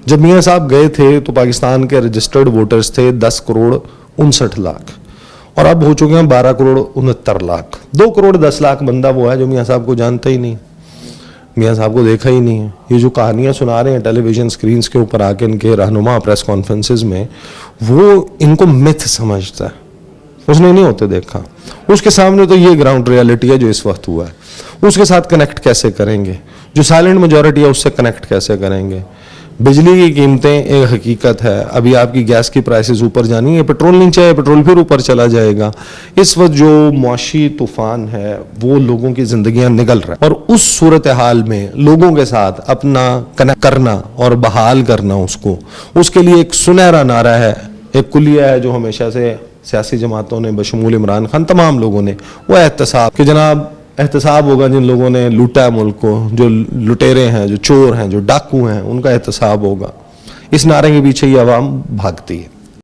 جب میاں صاحب گئے تھے تو پاکستان کے رجسٹرڈ ووٹرز تھے 10,59,00,000 اور اب ہو چکے ہیں 12,69,00,000. 2,10,00,000 بندہ وہ ہے جو میاں صاحب کو جانتا ہی نہیں, میاں صاحب کو دیکھا ہی نہیں ہے. یہ جو کہانیاں سنا رہے ہیں ٹیلی ویژن سکرینز کے اوپر آ کے ان کے رہنما پریس کانفرنسز میں, وہ ان کو میتھ سمجھتا ہے, اس نے نہیں ہوتے دیکھا. اس کے سامنے تو یہ گراؤنڈ ریالٹی ہے جو اس وقت ہوا ہے. اس کے ساتھ کنیکٹ کیسے کریں گے؟ جو سائلنٹ میجورٹی ہے اس سے کنیکٹ کیسے کریں گے؟ بجلی کی قیمتیں ایک حقیقت ہے. ابھی آپ کی گیس کی پرائسز اوپر جانی ہے, پیٹرول نیچے ہے, پیٹرول پھر اوپر چلا جائے گا. اس وقت جو معاشی طوفان ہے وہ لوگوں کی زندگیاں نگل رہا ہے, اور اس صورتحال میں لوگوں کے ساتھ اپنا کنیکٹ کرنا اور بحال کرنا اس کے لیے ایک سنہرا نعرہ ہے, ایک کلیہ ہے جو ہمیشہ سے سیاسی جماعتوں نے بشمول عمران خان تمام لوگوں نے, وہ احتساب کہ جناب احتساب ہوگا جن لوگوں نے لوٹا ہے ملک کو, جو لٹیرے ہیں, جو چور ہیں, جو ڈاکو ہیں, ان کا احتساب ہوگا. اس نعرے کے پیچھے یہ عوام بھاگتی ہے.